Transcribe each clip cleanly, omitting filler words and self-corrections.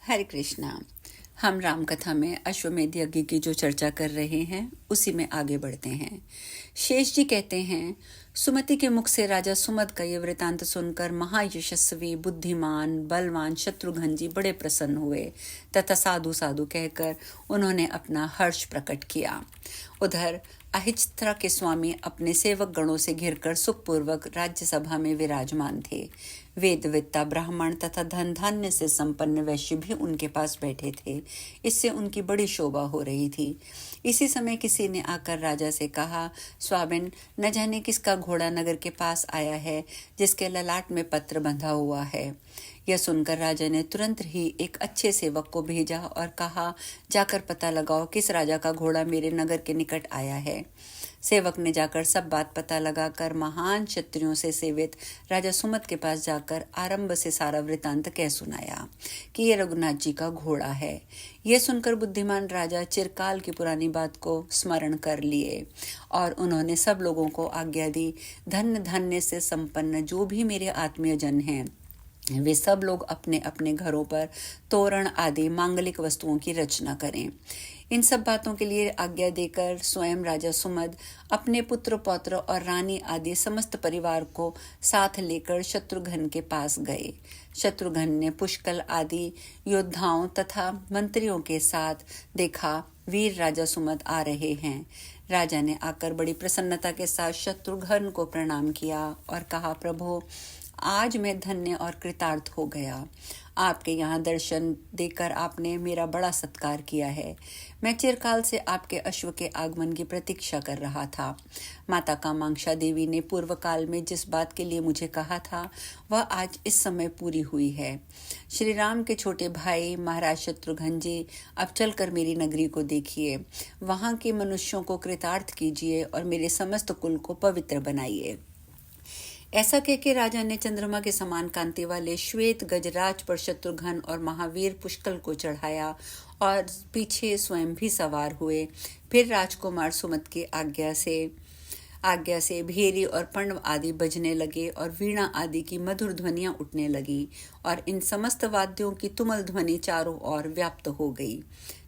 हरे कृष्णा। हम राम कथा में अश्वमेध यज्ञ की जो चर्चा कर रहे हैं उसी में आगे बढ़ते हैं। शेष जी कहते हैं, सुमति के मुख से राजा सुमद का ये वृतांत सुनकर महायशस्वी, बुद्धिमान, बलवान शत्रुघ्न जी बड़े प्रसन्न हुए तथा साधु साधु कहकर उन्होंने अपना हर्ष प्रकट किया। उधर अहिच्त्रा के स्वामी अपने सेवक गणों से घिरकर सुखपूर्वक राज्यसभा में विराजमान थे। वेदविद्ता ब्राह्मण तथा धन धान्य से संपन्न वैश्य भी उनके पास बैठे थे। इससे उनकी बड़ी शोभा हो रही थी। इसी समय किसी ने आकर राजा से कहा, स्वामिन, न जाने किसका घोड़ा नगर के पास आया है जिसके ललाट में पत्र बंधा हुआ है। यह सुनकर राजा ने तुरंत ही एक अच्छे सेवक को भेजा और कहा, जाकर पता लगाओ किस राजा का घोड़ा मेरे नगर के निकट आया है। सेवक ने जाकर सब बात पता लगाकर महान क्षत्रियों से सेवित राजा सुमद के पास जाकर आरंभ से सारा वृतांत कह सुनाया कि ये रघुनाथ जी का घोड़ा है। यह सुनकर बुद्धिमान राजा चिरकाल की पुरानी बात को स्मरण कर लिए और उन्होंने सब लोगों को आज्ञा दी, धन्य धान्य से संपन्न जो भी मेरे आत्मीय जन हैं वे सब लोग अपने अपने घरों पर तोरण आदि मांगलिक वस्तुओं की रचना करें। इन सब बातों के लिए आज्ञा देकर स्वयं राजा सुमद अपने पुत्र पौत्र और रानी आदि समस्त परिवार को साथ लेकर शत्रुघ्न के पास गए। शत्रुघ्न ने पुष्कल आदि योद्धाओं तथा मंत्रियों के साथ देखा वीर राजा सुमद आ रहे हैं। राजा ने आकर बड़ी प्रसन्नता के साथ शत्रुघ्न को प्रणाम किया और कहा, प्रभु, आज मैं धन्य और कृतार्थ हो गया। आपके यहाँ दर्शन देकर आपने मेरा बड़ा सत्कार किया है। मैं चिरकाल से आपके अश्व के आगमन की प्रतीक्षा कर रहा था। माता कामाक्षा देवी ने पूर्व काल में जिस बात के लिए मुझे कहा था वह आज इस समय पूरी हुई है। श्री राम के छोटे भाई महाराज शत्रुघ्न जी, अब चलकर मेरी नगरी को देखिए, वहाँ के मनुष्यों को कृतार्थ कीजिए और मेरे समस्त कुल को पवित्र बनाइए। ऐसा कह के राजा ने चंद्रमा के समान कांति वाले श्वेत गजराज पर शत्रुघ्न और महावीर पुष्कल को चढ़ाया और पीछे स्वयं भी सवार हुए। फिर राजकुमार सुमद की आज्ञा से भेरी और पण्व आदि बजने लगे और वीणा आदि की मधुर ध्वनियां उठने लगी और इन समस्त वाद्यों की तुमल ध्वनि चारों ओर व्याप्त हो गई।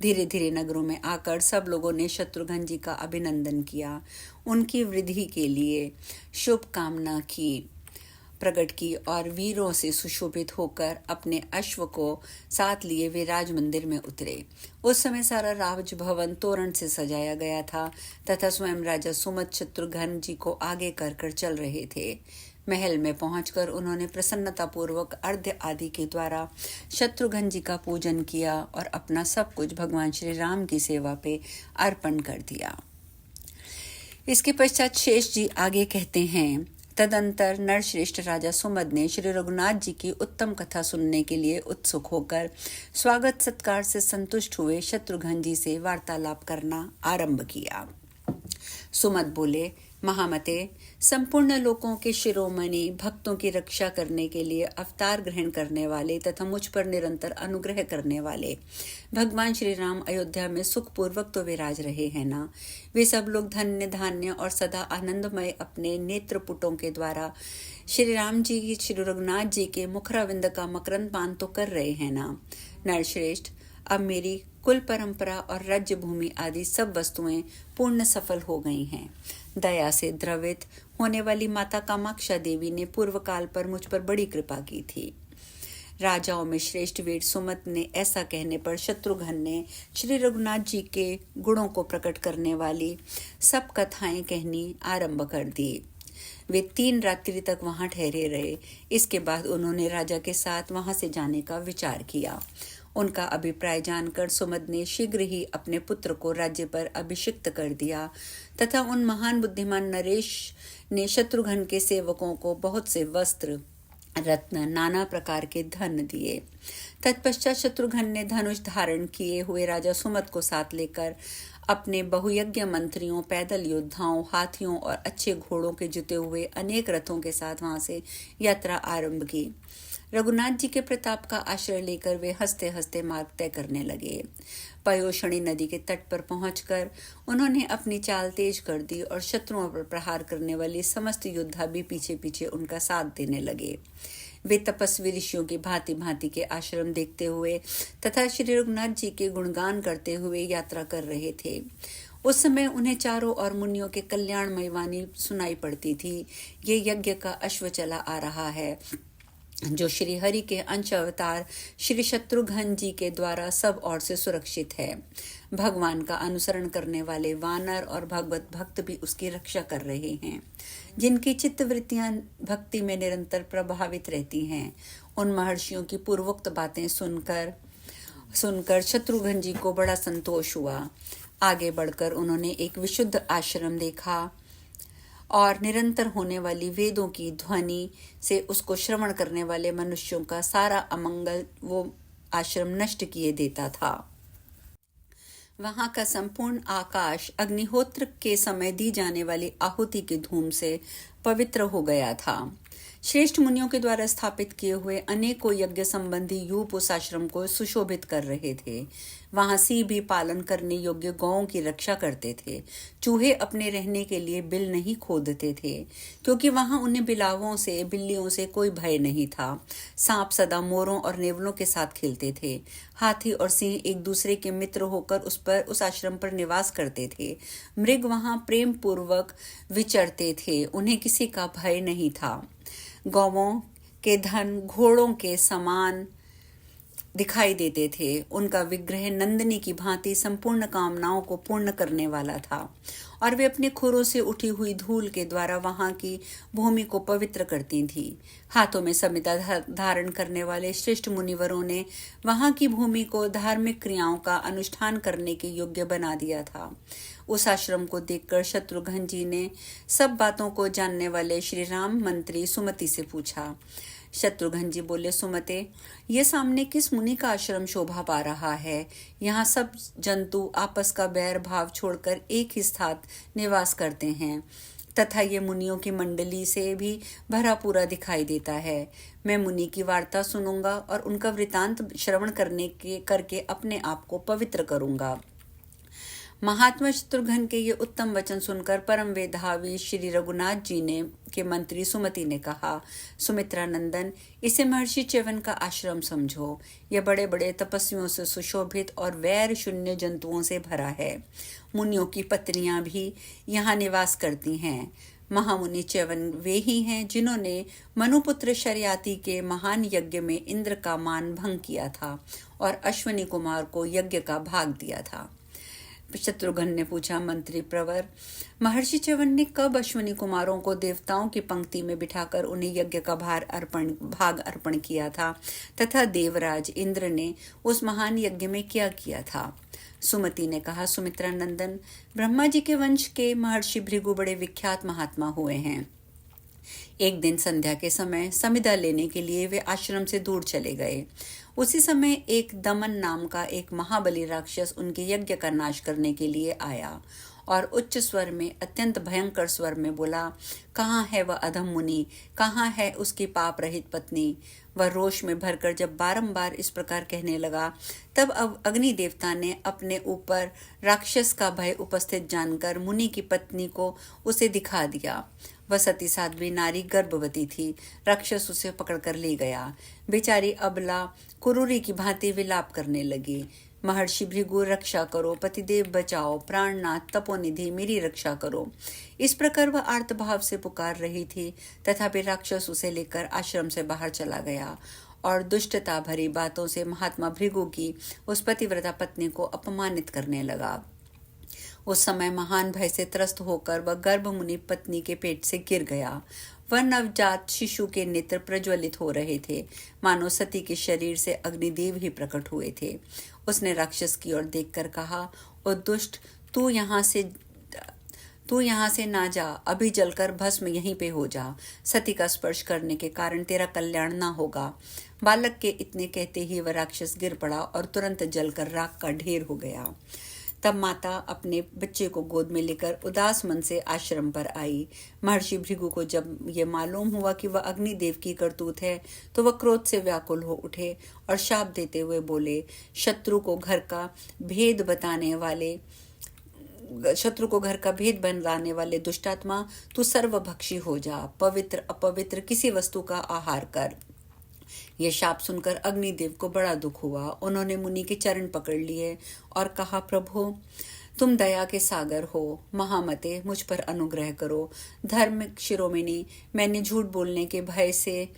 धीरे धीरे नगरों में आकर सब लोगों ने शत्रुघ्न जी का अभिनंदन किया, उनकी वृद्धि के लिए शुभ कामना की प्रकट की और वीरों से सुशोभित होकर अपने अश्व को साथ लिए वे राज मंदिर में उतरे। उस समय सारा राज भवन तोरण से सजाया गया था तथा स्वयं राजा सुमद शत्रुघ्न जी को आगे कर चल रहे थे। महल में पहुंचकर उन्होंने प्रसन्नता पूर्वक अर्घ्य आदि के द्वारा शत्रुघ्न जी का पूजन किया और अपना सब कुछ भगवान श्री राम की सेवा पे अर्पण कर दिया। इसके पश्चात शेष जी आगे कहते हैं, तदंतर नरश्रेष्ठ राजा सुमद ने श्री रघुनाथ जी की उत्तम कथा सुनने के लिए उत्सुक होकर स्वागत सत्कार से संतुष्ट हुए शत्रुघ्न जी से वार्तालाप करना आरंभ किया। सुमद बोले, महामते, संपूर्ण लोकों के शिरोमणि भक्तों की रक्षा करने के लिए अवतार ग्रहण करने वाले तथा मुझ पर निरंतर अनुग्रह करने वाले भगवान श्री राम अयोध्या में सुखपूर्वक तो विराज रहे हैं ना। वे सब लोग धन्य धान्य और सदा आनंदमय अपने नेत्रपुटों के द्वारा श्री राम जी, श्री रघुनाथ जी के मुखराविंद का मकरंद पान तो कर रहे हैं ना। नरश्रेष्ठ, अब मेरी कुल परंपरा और राज्य भूमि आदि सब वस्तुएं पूर्ण सफल हो गई हैं। दया से द्रवित होने वाली माता कामाक्षा देवी ने पूर्व काल पर मुझ पर बड़ी कृपा की थी। राजाओं में श्रेष्ठ वीर सुमद ने ऐसा कहने पर शत्रुघ्न ने श्री रघुनाथ जी के गुणों को प्रकट करने वाली सब कथाएं कहनी आरंभ कर दी। वे 3 रात्रि तक वहां ठहरे रहे। इसके बाद उन्होंने राजा के साथ वहां से जाने का विचार किया। उनका अभिप्राय जानकर सुमद ने शीघ्र ही अपने पुत्र को राज्य पर अभिषिक्त कर दिया तथा उन महान बुद्धिमान नरेश ने शत्रुघ्न के सेवकों को बहुत से वस्त्र, रत्न, नाना प्रकार के धन दिए। तत्पश्चात शत्रुघ्न ने धनुष धारण किए हुए राजा सुमद को साथ लेकर अपने बहुयज्ञ मंत्रियों, पैदल योद्धाओं, हाथियों और अच्छे घोड़ों के जुते हुए अनेक रथों के साथ वहां से यात्रा आरंभ की। रघुनाथ जी के प्रताप का आश्रय लेकर वे हंसते हंसते मार्ग तय करने लगे। पयोषणी नदी के तट पर पहुंचकर उन्होंने अपनी चाल तेज कर दी और शत्रुओं पर प्रहार करने वाले समस्त योद्धा भी पीछे पीछे उनका साथ देने लगे। वे तपस्वी ऋषियों की भांति भांति के आश्रम देखते हुए तथा श्री रघुनाथ जी के गुणगान करते हुए यात्रा कर रहे थे। उस समय उन्हें चारों ओर मुनियों के कल्याणमय वाणी सुनाई पड़ती थी। ये यज्ञ का अश्व चला आ रहा है, जो श्री हरि के अंश अवतार श्री शत्रुघ्न जी के द्वारा सब ओर से सुरक्षित है। भगवान का अनुसरण करने वाले वानर और भगवत भक्त भी उसकी रक्षा कर रहे हैं, जिनकी चित्तवृत्तियां भक्ति में निरंतर प्रभावित रहती हैं। उन महर्षियों की पूर्वोक्त बातें सुनकर शत्रुघ्न जी को बड़ा संतोष हुआ। आगे बढ़कर उन्होंने एक विशुद्ध आश्रम देखा और निरंतर होने वाली वेदों की ध्वनि से उसको श्रवण करने वाले मनुष्यों का सारा अमंगल वो आश्रम नष्ट किए देता था। वहां का संपूर्ण आकाश अग्निहोत्र के समय दी जाने वाली आहुति की धूम से पवित्र हो गया था। श्रेष्ठ मुनियों के द्वारा स्थापित किए हुए अनेकों यज्ञ संबंधी यूप उस आश्रम को सुशोभित कर रहे थे। वहां सिंह भी पालन करने योग्य गौओं की रक्षा करते थे। चूहे अपने रहने के लिए बिल नहीं खोदते थे, क्योंकि वहां उन्हें बिलावों से बिल्लियों से कोई भय नहीं था। सांप सदा मोरों और नेवलों के साथ खेलते थे। हाथी और सिंह एक दूसरे के मित्र होकर उस आश्रम पर निवास करते थे। मृग वहां प्रेम पूर्वक विचरते थे, उन्हें किसी का भय नहीं था। गौवों के धन घोड़ों के समान दिखाई देते थे। उनका विग्रह नंदिनी की भांति संपूर्ण कामनाओं को पूर्ण करने वाला था, और वे अपने खुरों से उठी हुई धूल के द्वारा वहां की भूमि को पवित्र करती थी। हाथों में संहिता धारण करने वाले श्रेष्ठ मुनिवरों ने वहां की भूमि को धार्मिक क्रियाओं का अनुष्ठान करने के योग्य बना दिया था। उस आश्रम को देखकर शत्रुघ्न जी ने सब बातों को जानने वाले श्री राम मंत्री सुमति से पूछा। शत्रुघ्न जी बोले, सुमते, ये सामने किस मुनि का आश्रम शोभा पा रहा है? यहाँ सब जंतु आपस का बैर भाव छोड़कर एक ही स्थान निवास करते हैं, तथा ये मुनियों की मंडली से भी भरा पूरा दिखाई देता है। मैं मुनि की वार्ता सुनूंगा और उनका वृतांत श्रवण करके अपने आप को पवित्र करूंगा। महात्मा शत्रुघ्न के ये उत्तम वचन सुनकर परम वेधावी श्री रघुनाथ जी ने के मंत्री सुमति ने कहा, सुमित्रा नंदन, इसे महर्षि च्यवन का आश्रम समझो। यह बड़े बड़े तपस्वियों से सुशोभित और वैर शून्य जंतुओं से भरा है। मुनियों की पत्नियां भी यहाँ निवास करती हैं। महामुनि च्यवन वे ही हैं जिन्होंने मनुपुत्र शर्याति के महान यज्ञ में इंद्र का मान भंग किया था और अश्वनी कुमार को यज्ञ का भाग दिया था। शत्रुघ्न ने पूछा, मंत्री प्रवर, महर्षि च्यवन ने कब अश्वनी कुमारों को देवताओं की पंक्ति में बिठाकर उन्हें यज्ञ का भाग अर्पण किया था, तथा देवराज इंद्र ने उस महान यज्ञ में क्या किया था? सुमति ने कहा, सुमित्रा नंदन, ब्रह्मा जी के वंश के महर्षि भृगु बड़े विख्यात महात्मा हुए हैं। एक दिन संध्या के समय समिधा लेने के लिए वे आश्रम से दूर चले गए। उसी समय एक दमन नाम का एक महाबली राक्षस उनके यज्ञ का नाश करने के लिए आया और उच्च स्वर में, अत्यंत भयंकर स्वर में बोला, कहाँ है वह अधम मुनि? कहाँ है उसकी पाप रहित पत्नी? वह रोष में भरकर जब बारंबार इस प्रकार कहने लगा, तब अब अग्नि देवता ने अपने ऊपर राक्षस का भय उपस्थित जानकर मुनि की पत्नी को उसे दिखा दिया। वह सती साध्वी नारी गर्भवती थी। राक्षस उसे पकड़कर ले गया। बेचारी अबला कुरूरी की भांति विलाप करने लगी। महर्षि भृगु, रक्षा करो, पतिदेव बचाओ, प्राणनाथ तपोनिधि मेरी रक्षा करो। इस प्रकार वह आर्तभाव से पुकार रही थी, तथापि राक्षस उसे लेकर आश्रम से बाहर चला गया और दुष्टता भरी बातों से महात्मा भृगु की उस पतिव्रता पत्नी को अपमानित करने लगा। उस समय महान भय से त्रस्त होकर वह गर्भ मुनि पत्नी के पेट से गिर गया। वह नवजात शिशु के नेत्र प्रज्वलित हो रहे थे, मानो सती के शरीर से अग्निदेव ही प्रकट हुए थे। उसने राक्षस की ओर देखकर कहा, ओ दुष्ट, तू यहाँ से ना जा, अभी जलकर भस्म यहीं पे हो जा। सती का स्पर्श करने के कारण तेरा कल्याण ना होगा। बालक के इतने कहते ही वह राक्षस गिर पड़ा और तुरंत जलकर राख का ढेर हो गया। तब माता अपने बच्चे को गोद में लेकर उदास मन से आश्रम पर आई। महर्षि भृगु को जब ये मालूम हुआ कि वह अग्निदेव की करतूत है, तो वह क्रोध से व्याकुल हो उठे और शाप देते हुए बोले, शत्रु को घर का भेद बनाने वाले दुष्टात्मा, तू सर्वभक्षी हो जा। पवित्र अपवित्र किसी वस्तु का आहार कर। यह शाप सुनकर अग्निदेव को बड़ा दुख हुआ। उन्होंने मुनि के चरण पकड़ लिए और कहा, प्रभु तुम दया के सागर हो, महामते मुझ पर अनुग्रह करो। धर्म शिरोमणि, मैंने झूठ बोलने के भय से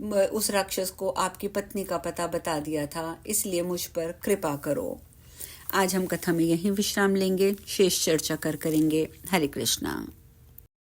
उस राक्षस को आपकी पत्नी का पता बता दिया था, इसलिए मुझ पर कृपा करो। आज हम कथा में यहीं विश्राम लेंगे, शेष चर्चा करेंगे। हरे कृष्णा।